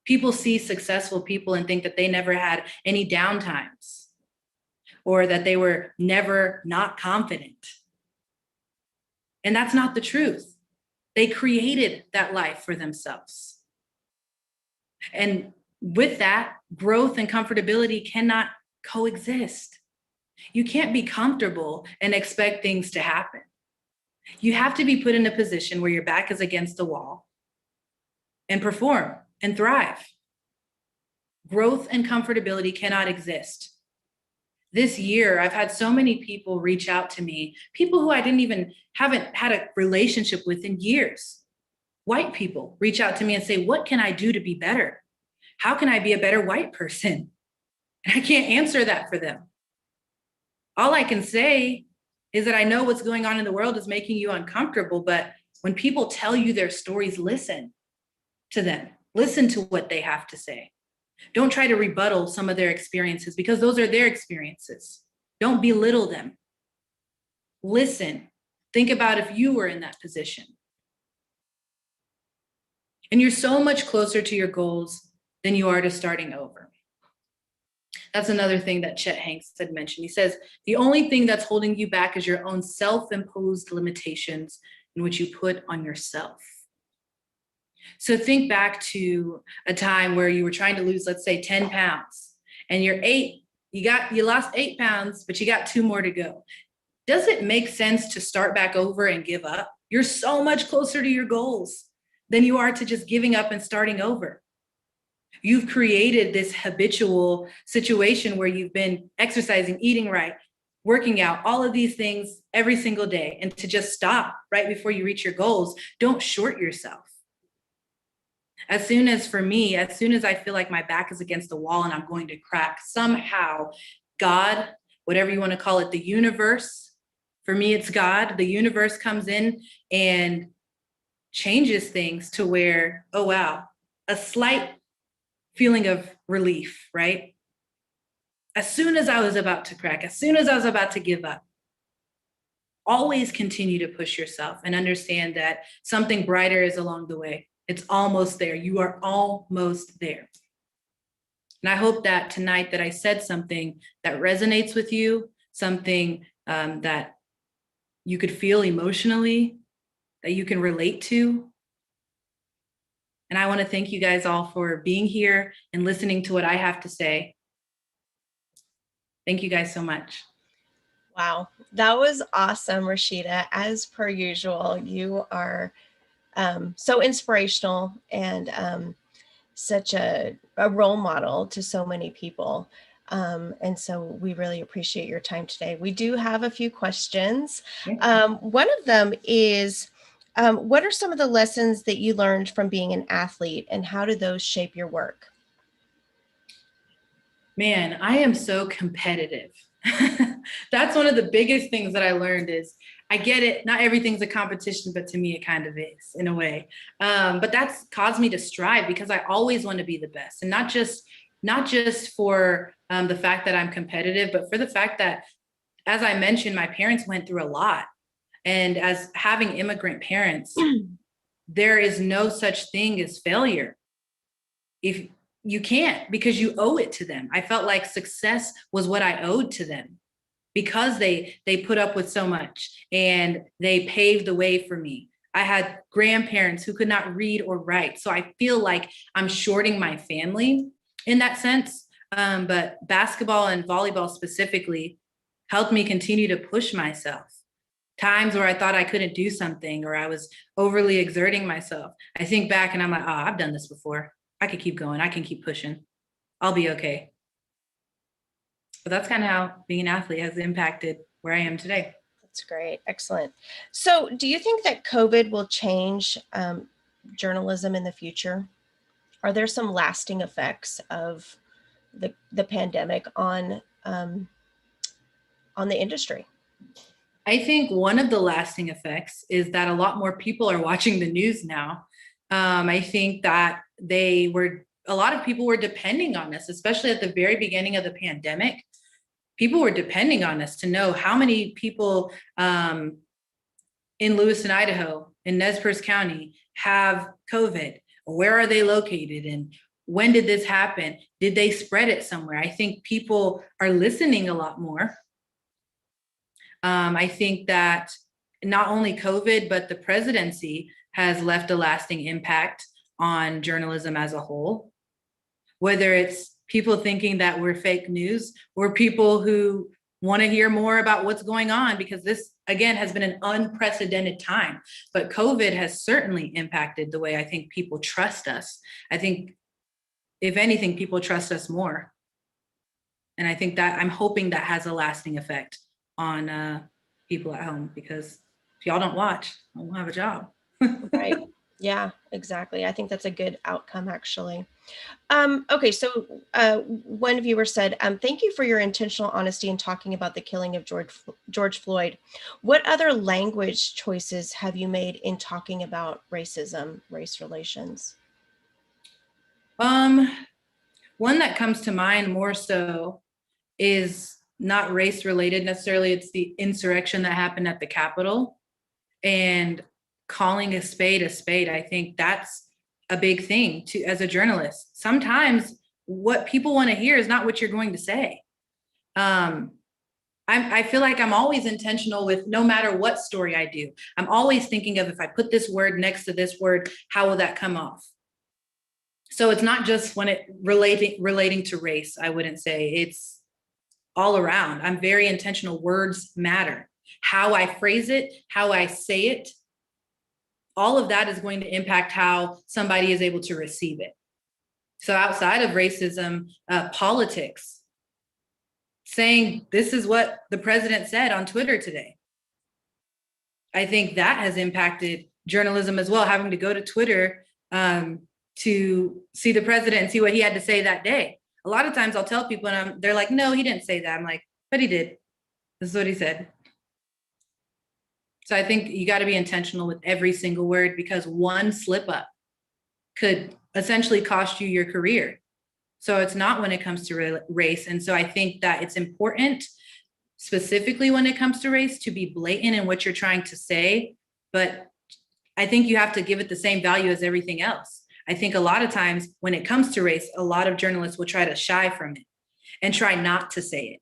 People see successful people and think that they never had any downtimes, or that they were never not confident. And that's not the truth. They created that life for themselves. And with that, growth and comfortability cannot coexist. You can't be comfortable and expect things to happen. You have to be put in a position where your back is against the wall and perform and thrive. Growth and comfortability cannot exist. This year, I've had so many people reach out to me, people who I haven't had a relationship with in years. White people reach out to me and say, what can I do to be better? How can I be a better white person? And I can't answer that for them. All I can say is that I know what's going on in the world is making you uncomfortable, but when people tell you their stories, listen to them. Listen to what they have to say. Don't try to rebuttal some of their experiences, because those are their experiences. Don't belittle them. Listen. Think about if you were in that position. And you're so much closer to your goals than you are to starting over. That's another thing that Chet Hanks had mentioned. He says, the only thing that's holding you back is your own self-imposed limitations in which you put on yourself. So think back to a time where you were trying to lose, let's say 10 pounds, and you lost 8 pounds, but you got 2 more to go. Does it make sense to start back over and give up? You're so much closer to your goals than you are to just giving up and starting over. You've created this habitual situation where you've been exercising, eating right, working out, all of these things every single day. And to just stop right before you reach your goals, don't short yourself. As soon as I feel like my back is against the wall and I'm going to crack, somehow God, whatever you want to call it, the universe, for me, it's God, the universe comes in and changes things to where, oh, wow, a slight feeling of relief, right? As soon as I was about to crack, as soon as I was about to give up, always continue to push yourself and understand that something brighter is along the way. It's almost there. You are almost there. And I hope that tonight that I said something that resonates with you, something that you could feel emotionally, that you can relate to. And I want to thank you guys all for being here and listening to what I have to say. Thank you guys so much. Wow, that was awesome, Rasheeda. As per usual, you are so inspirational and such a role model to so many people. And so we really appreciate your time today. We do have a few questions. One of them is, what are some of the lessons that you learned from being an athlete, and how do those shape your work? Man, I am so competitive. That's one of the biggest things that I learned is I get it. Not everything's a competition, but to me, it kind of is in a way. But that's caused me to strive because I always want to be the best, and not just for the fact that I'm competitive, but for the fact that, as I mentioned, my parents went through a lot. And as having immigrant parents, there is no such thing as failure. If you can't, because you owe it to them. I felt like success was what I owed to them because they put up with so much and they paved the way for me. I had grandparents who could not read or write. So I feel like I'm shorting my family in that sense. But basketball and volleyball specifically helped me continue to push myself. Times where I thought I couldn't do something or I was overly exerting myself. I think back and I'm like, oh, I've done this before. I could keep going. I can keep pushing. I'll be okay. But that's kind of how being an athlete has impacted where I am today. That's great. Excellent. So, do you think that COVID will change journalism in the future? Are there some lasting effects of the pandemic on the industry? I think one of the lasting effects is that a lot more people are watching the news now. I think that a lot of people were depending on this, especially at the very beginning of the pandemic. People were depending on us to know how many people in Lewiston, Idaho, in Nez Perce County have COVID. Where are they located? And when did this happen? Did they spread it somewhere? I think people are listening a lot more. I think that not only COVID, but the presidency has left a lasting impact on journalism as a whole. Whether it's people thinking that we're fake news or people who want to hear more about what's going on, because this, again, has been an unprecedented time. But COVID has certainly impacted the way I think people trust us. I think, if anything, people trust us more. And I think that I'm hoping that has a lasting effect on people at home, because if y'all don't watch, I won't have a job. Right. Yeah, exactly. I think that's a good outcome, actually. Okay, so one viewer said, thank you for your intentional honesty in talking about the killing of George Floyd. What other language choices have you made in talking about racism, race relations? One that comes to mind more so is not race related necessarily. It's the insurrection that happened at the Capitol, and calling a spade a spade. I think that's a big thing to, as a journalist. Sometimes what people want to hear is not what you're going to say. I feel like I'm always intentional with, no matter what story I do, I'm always thinking of, if I put this word next to this word, how will that come off? So it's not just when it relating to race, I wouldn't say. It's all around. I'm very intentional. Words matter. How I phrase it, how I say it, all of that is going to impact how somebody is able to receive it. So outside of racism, politics, saying this is what the president said on Twitter today, I think that has impacted journalism as well, having to go to Twitter to see the president and see what he had to say that day. A lot of times I'll tell people and they're like, no, he didn't say that. I'm like, but he did. This is what he said. So I think you got to be intentional with every single word, because one slip up could essentially cost you your career. So it's not when it comes to race. And so I think that it's important, specifically when it comes to race, to be blatant in what you're trying to say. But I think you have to give it the same value as everything else. I think a lot of times when it comes to race, a lot of journalists will try to shy from it and try not to say it.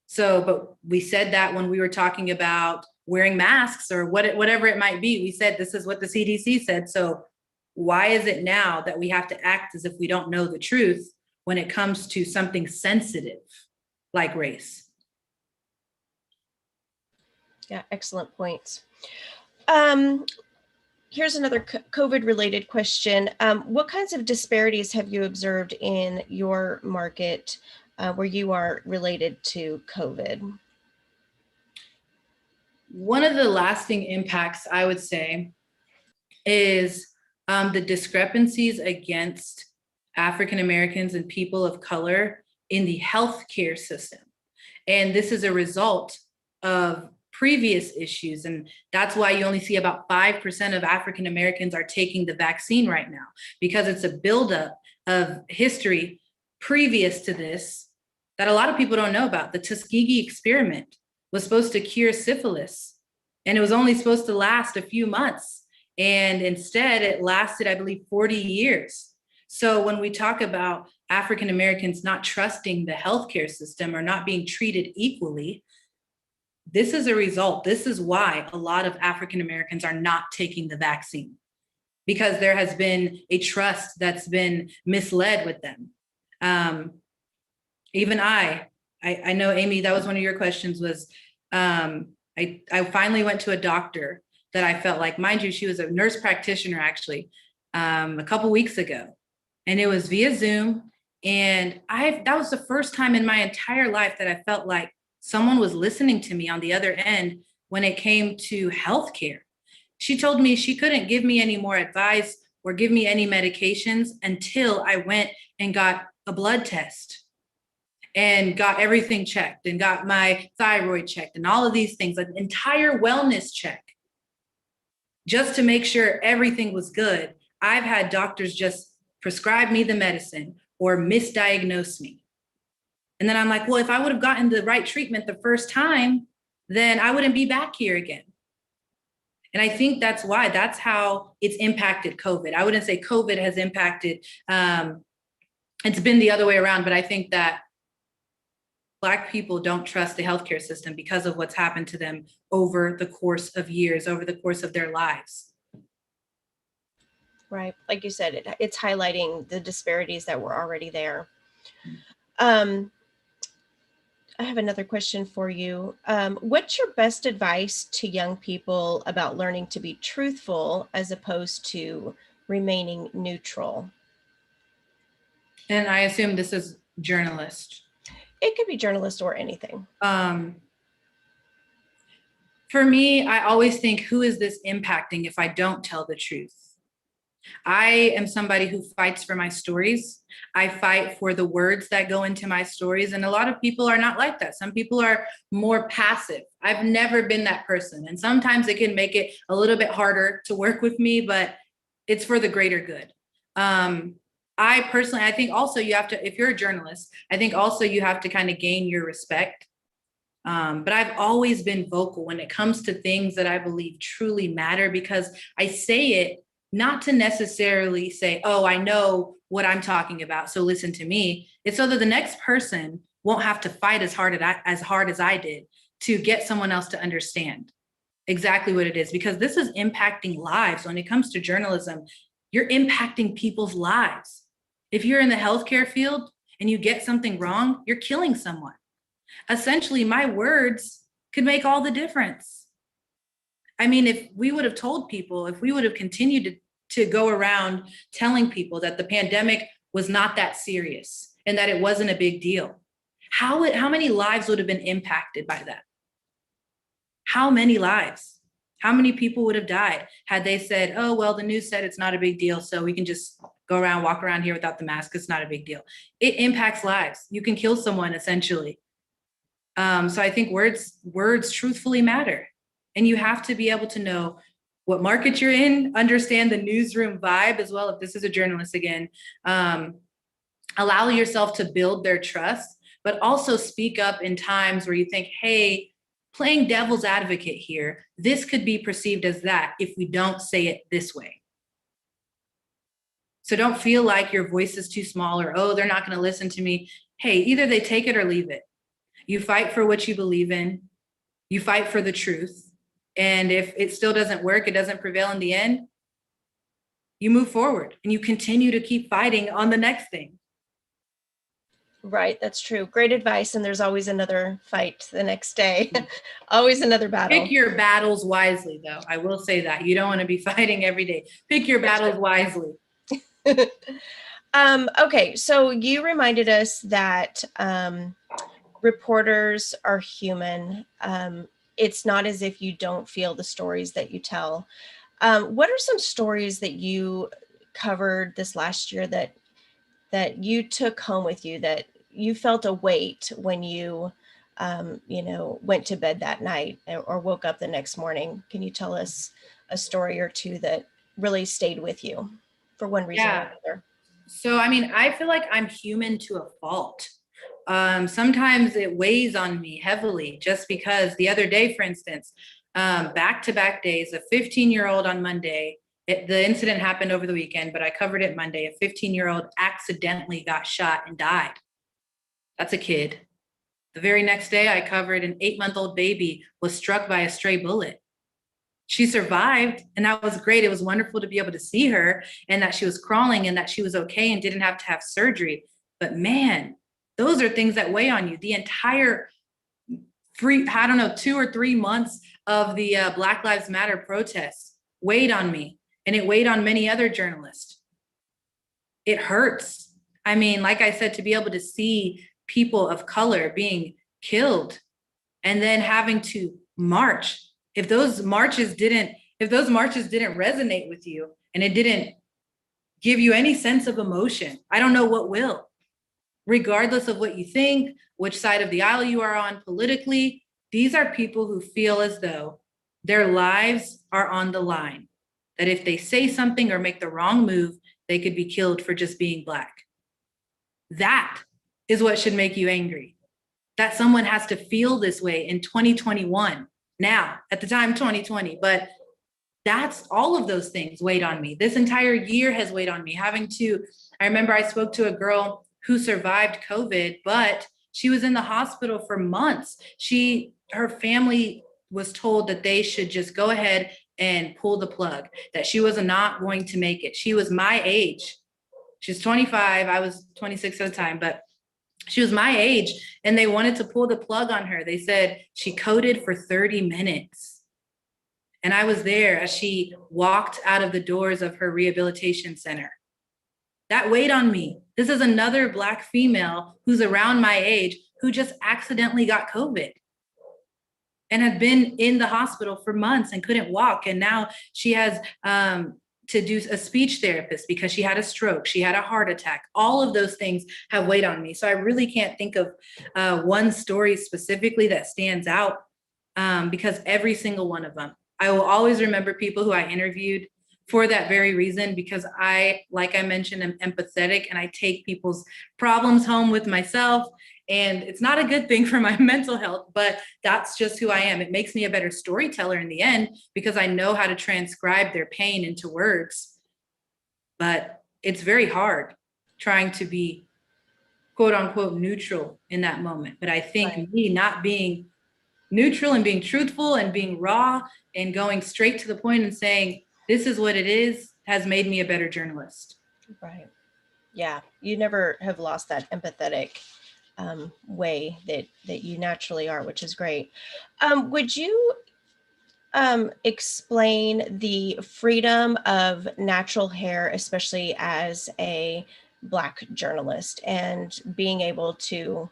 So, but we said that when we were talking about wearing masks or whatever it might be, we said this is what the CDC said. So why is it now that we have to act as if we don't know the truth when it comes to something sensitive like race? Yeah, excellent points. Here's another COVID-related question. What kinds of disparities have you observed in your market where you are related to COVID? One of the lasting impacts, I would say, is the discrepancies against African Americans and people of color in the healthcare system. And this is a result of previous issues. And that's why you only see about 5% of African Americans are taking the vaccine right now, because it's a buildup of history previous to this that a lot of people don't know about. The Tuskegee experiment was supposed to cure syphilis, and it was only supposed to last a few months. And instead it lasted, I believe, 40 years. So when we talk about African Americans not trusting the healthcare system or not being treated equally, this is a result. This is why a lot of African Americans are not taking the vaccine, because there has been a trust that's been misled with them. Even I know, Amy, that was one of your questions, was I finally went to a doctor that I felt like, mind you, she was a nurse practitioner actually, a couple weeks ago, and it was via Zoom. And that was the first time in my entire life that I felt like someone was listening to me on the other end, when it came to healthcare. She told me she couldn't give me any more advice or give me any medications until I went and got a blood test and got everything checked and got my thyroid checked and all of these things, an entire wellness check just to make sure everything was good. I've had doctors just prescribe me the medicine or misdiagnose me. And then I'm like, well, if I would have gotten the right treatment the first time, then I wouldn't be back here again. And I think that's why, that's how it's impacted COVID. I wouldn't say COVID has impacted, it's been the other way around, but I think that Black people don't trust the healthcare system because of what's happened to them over the course of years, over the course of their lives. Right. Like you said, it's highlighting the disparities that were already there. I have another question for you. What's your best advice to young people about learning to be truthful as opposed to remaining neutral? And I assume this is journalist. It could be journalist or anything. For me, I always think, who is this impacting if I don't tell the truth? I am somebody who fights for my stories. I fight for the words that go into my stories. And a lot of people are not like that. Some people are more passive. I've never been that person. And sometimes it can make it a little bit harder to work with me, but it's for the greater good. I personally, I think also you have to, if you're a journalist, I think also you have to kind of gain your respect. But I've always been vocal when it comes to things that I believe truly matter, because I say it not to necessarily say, oh, I know what I'm talking about, so listen to me. It's so that the next person won't have to fight as hard as I did to get someone else to understand exactly what it is, because this is impacting lives. When it comes to journalism, you're impacting people's lives. If you're in the healthcare field and you get something wrong, you're killing someone. Essentially, my words could make all the difference. I mean, if we would have told people, if we would have continued to go around telling people that the pandemic was not that serious and that it wasn't a big deal, how many lives would have been impacted by that? How many lives? How many people would have died had they said, oh, well, the news said it's not a big deal, so we can just go around, walk around here without the mask. It's not a big deal. It impacts lives. You can kill someone, essentially. So I think words truthfully matter. And you have to be able to know what market you're in, understand the newsroom vibe as well. If this is a journalist again, allow yourself to build their trust, but also speak up in times where you think, hey, playing devil's advocate here, this could be perceived as that if we don't say it this way. So don't feel like your voice is too small or, oh, they're not going to listen to me. Hey, either they take it or leave it. You fight for what you believe in. You fight for the truth. And if it still doesn't work, it doesn't prevail in the end, you move forward and you continue to keep fighting on the next thing. Right, that's true. Great advice. And there's always another fight the next day. Always another battle. Pick your battles wisely, though. I will say that. You don't want to be fighting every day. Pick your battles wisely. Okay, so you reminded us that reporters are human. It's not as if you don't feel the stories that you tell. What are some stories that you covered this last year that you took home with you, that you felt a weight when you went to bed that night or woke up the next morning? Can you tell us a story or two that really stayed with you for one reason or another? So, I mean, I feel like I'm human to a fault. Sometimes it weighs on me heavily, just because the other day, for instance, back-to-back days, a 15-year-old on Monday, the incident happened over the weekend, but I covered it Monday. A 15-year-old accidentally got shot and died. That's a kid. The very next day, I covered an 8-month-old baby was struck by a stray bullet. She survived, and that was great. It was wonderful to be able to see her and that she was crawling and that she was okay and didn't have to have surgery. But man, those are things that weigh on you. The entire 2 or 3 months of the Black Lives Matter protests weighed on me, and it weighed on many other journalists. It hurts. I mean, like I said, to be able to see people of color being killed and then having to march If those marches didn't resonate with you and it didn't give you any sense of emotion, I don't know what will. Regardless of what you think, which side of the aisle you are on politically, these are people who feel as though their lives are on the line. That if they say something or make the wrong move, they could be killed for just being Black. That is what should make you angry. That someone has to feel this way in 2021. Now, at the time, 2020, but that's all of those things weighed on me. This entire year has weighed on me. I remember I spoke to a girl who survived COVID, but she was in the hospital for months. Her family was told that they should just go ahead and pull the plug, that she was not going to make it. She was my age. She's 25. I was 26 at the time, but she was my age, and they wanted to pull the plug on her. They said she coded for 30 minutes. And I was there as she walked out of the doors of her rehabilitation center. That weighed on me. This is another Black female who's around my age who just accidentally got COVID and had been in the hospital for months and couldn't walk. And now she has to do a speech therapist because she had a stroke, she had a heart attack. All of those things have weighed on me. So I really can't think of one story specifically that stands out because every single one of them, I will always remember people who I interviewed for that very reason, because like I mentioned, am empathetic and I take people's problems home with myself. And it's not a good thing for my mental health, but that's just who I am. It makes me a better storyteller in the end because I know how to transcribe their pain into words. But it's very hard trying to be quote unquote neutral in that moment. But I think me not being neutral and being truthful and being raw and going straight to the point and saying, this is what it is, has made me a better journalist. Right. Yeah. You never have lost that empathetic way that you naturally are, which is great. Would you explain the freedom of natural hair, especially as a Black journalist, and being able to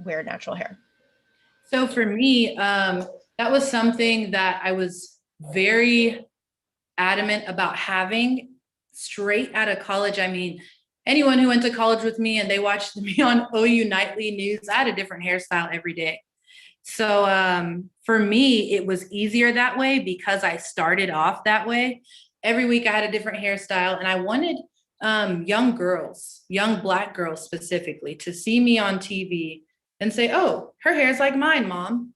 wear natural hair? So for me, that was something that I was very adamant about having straight out of college. I mean, anyone who went to college with me and they watched me on OU Nightly News, I had a different hairstyle every day. So for me, it was easier that way because I started off that way. Every week I had a different hairstyle, and I wanted young girls, young Black girls specifically, to see me on TV and say, oh, her hair's like mine, Mom.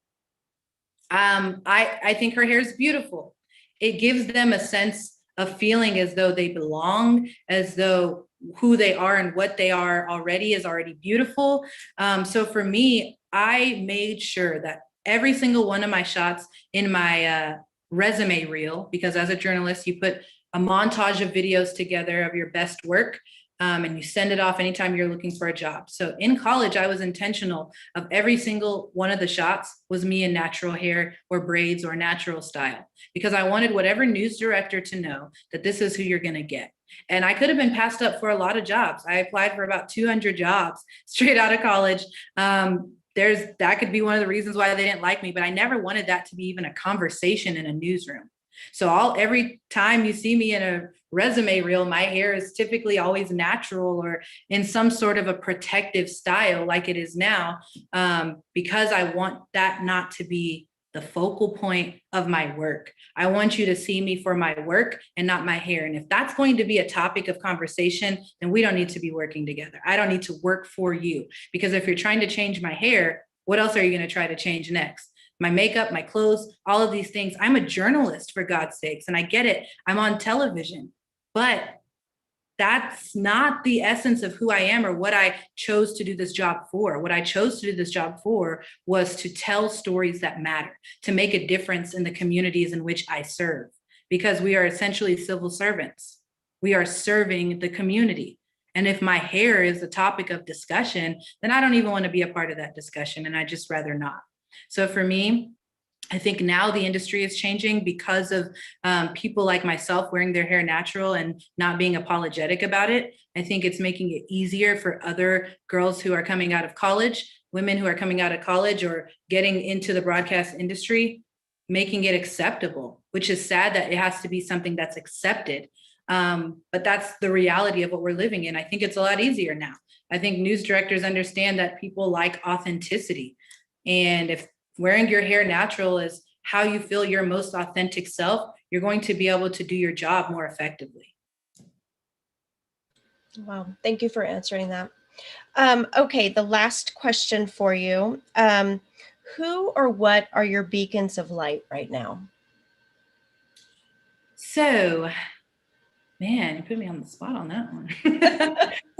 I think her hair is beautiful. It gives them a sense of feeling as though they belong, as though who they are and what they are already is already beautiful. So for me, I made sure that every single one of my shots in my resume reel, because as a journalist, you put a montage of videos together of your best work. And you send it off anytime you're looking for a job. So in college, I was intentional of every single one of the shots was me in natural hair or braids or natural style, because I wanted whatever news director to know that this is who you're going to get. And I could have been passed up for a lot of jobs. I applied for about 200 jobs straight out of college. That could be one of the reasons why they didn't like me, but I never wanted that to be even a conversation in a newsroom. So every time you see me in a resume reel, my hair is typically always natural or in some sort of a protective style like it is now, because I want that not to be the focal point of my work. I want you to see me for my work and not my hair. And if that's going to be a topic of conversation, then we don't need to be working together. I don't need to work for you, because if you're trying to change my hair, what else are you going to try to change next? My makeup, my clothes, all of these things. I'm a journalist, for God's sakes, and I get it. I'm on television, but that's not the essence of who I am or what I chose to do this job for. What I chose to do this job for was to tell stories that matter, to make a difference in the communities in which I serve, because we are essentially civil servants. We are serving the community. And if my hair is the topic of discussion, then I don't even want to be a part of that discussion, and I just rather not. So for me, I think now the industry is changing because of people like myself wearing their hair natural and not being apologetic about it. I think it's making it easier for other girls who are coming out of college, women who are coming out of college or getting into the broadcast industry. making it acceptable, which is sad that it has to be something that's accepted. But that's the reality of what we're living in. I think it's a lot easier now. I think news directors understand that people like authenticity. And if wearing your hair natural is how you feel your most authentic self, you're going to be able to do your job more effectively. Wow, thank you for answering that. Okay, the last question for you. Who or what are your beacons of light right now? So, man, you put me on the spot on that one.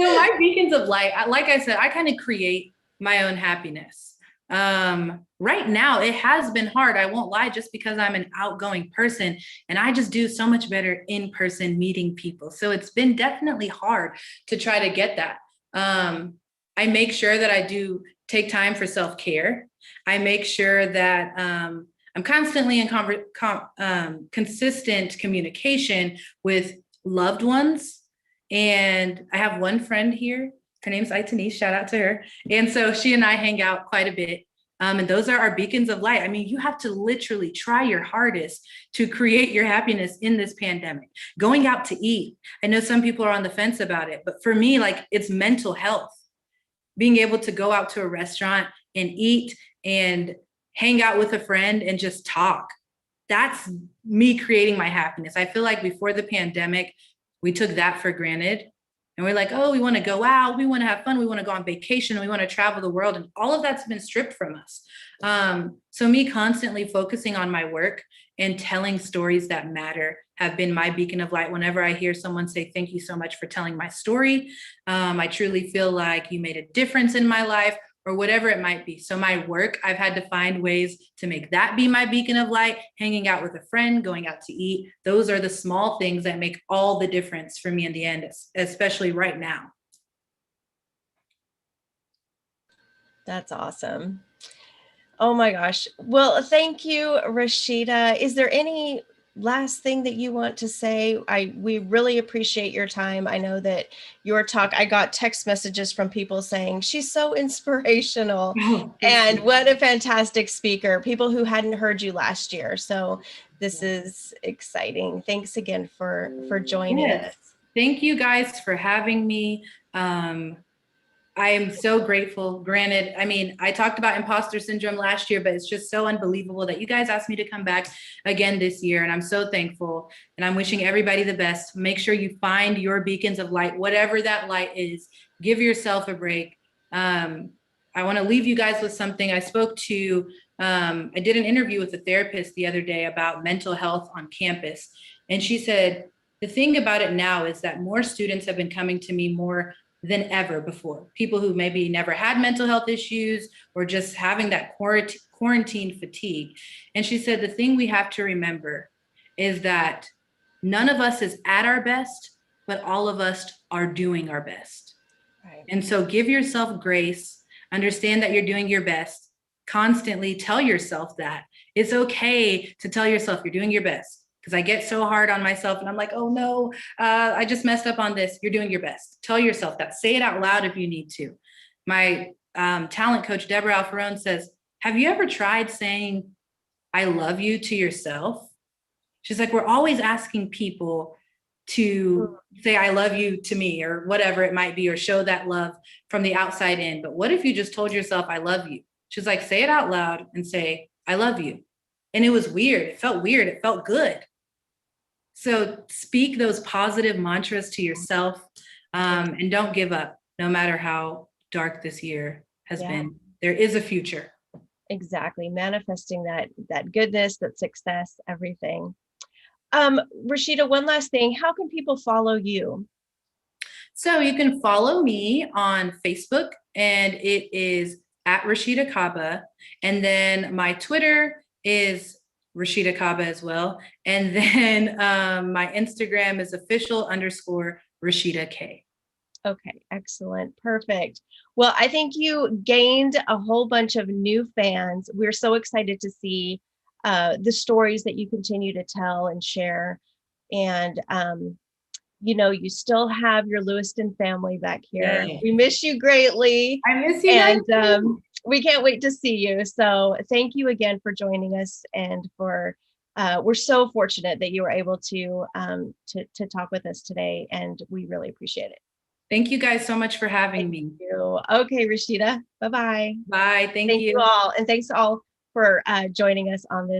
So my beacons of light, like I said, I kind of create my own happiness. Right now, it has been hard. I won't lie, just because I'm an outgoing person and I just do so much better in person meeting people. So it's been definitely hard to try to get that. I make sure that I do take time for self-care. I make sure that I'm constantly in consistent communication with loved ones. And I have one friend here. Her name's Itanice. Shout out to her. And so she and I hang out quite a bit. And those are our beacons of light. I mean, you have to literally try your hardest to create your happiness in this pandemic. Going out to eat. I know some people are on the fence about it, but for me, like, it's mental health. Being able to go out to a restaurant and eat and hang out with a friend and just talk. That's me creating my happiness. I feel like before the pandemic, we took that for granted. And we're like, oh, we want to go out, we want to have fun, we want to go on vacation, we want to travel the world. And all of that's been stripped from us. So me constantly focusing on my work and telling stories that matter have been my beacon of light. Whenever I hear someone say, thank you so much for telling my story, I truly feel like you made a difference in my life, or whatever it might be. So my work, I've had to find ways to make that be my beacon of light. Hanging out with a friend, going out to eat. Those are the small things that make all the difference for me in the end, especially right now. That's awesome. Oh my gosh. Well, thank you, Rasheeda. Is there any last thing that you want to say? We really appreciate your time. I know that your talk, I got text messages from people saying she's so inspirational and what a fantastic speaker, people who hadn't heard you last year. So this is exciting. Thanks again for joining us. Thank you guys for having me. I am so grateful. Granted, I mean, I talked about imposter syndrome last year, but it's just so unbelievable that you guys asked me to come back again this year. And I'm so thankful. And I'm wishing everybody the best. Make sure you find your beacons of light, whatever that light is. Give yourself a break. I want to leave you guys with something. I did an interview with a therapist the other day about mental health on campus. And she said, the thing about it now is that more students have been coming to me more than ever before. People who maybe never had mental health issues or just having that quarantine fatigue. And she said, the thing we have to remember is that none of us is at our best, but all of us are doing our best. Right. And so give yourself grace, understand that you're doing your best, constantly tell yourself that. It's okay to tell yourself you're doing your best. Because I get so hard on myself and I'm like, oh no, I just messed up on this. You're doing your best. Tell yourself that. Say it out loud if you need to. My talent coach, Deborah Alfarone, says, have you ever tried saying, I love you to yourself? She's like, we're always asking people to say, I love you to me, or whatever it might be, or show that love from the outside in. But what if you just told yourself, I love you? She's like, say it out loud and say, I love you. And it was weird. It felt weird. It felt good. So speak those positive mantras to yourself, and don't give up, no matter how dark this year has been. There is a future. Exactly. Manifesting that goodness, that success, everything. Rasheeda, one last thing. How can people follow you? So you can follow me on Facebook, and it is at Rasheeda Kabba. And then my Twitter is Rasheeda Kabba as well. And then my Instagram is official_Rasheeda K. Okay, excellent. Perfect. Well, I think you gained a whole bunch of new fans. We're so excited to see the stories that you continue to tell and share. And, you still have your Lewiston family back here. Yeah. We miss you greatly. I miss you guys. We can't wait to see you. So thank you again for joining us, and for we're so fortunate that you were able to talk with us today, and we really appreciate it. Thank you guys so much for having Thank me. you. Okay, Rashida. Bye bye. Bye. Thank Thank you you. all, and thanks all for joining us on this.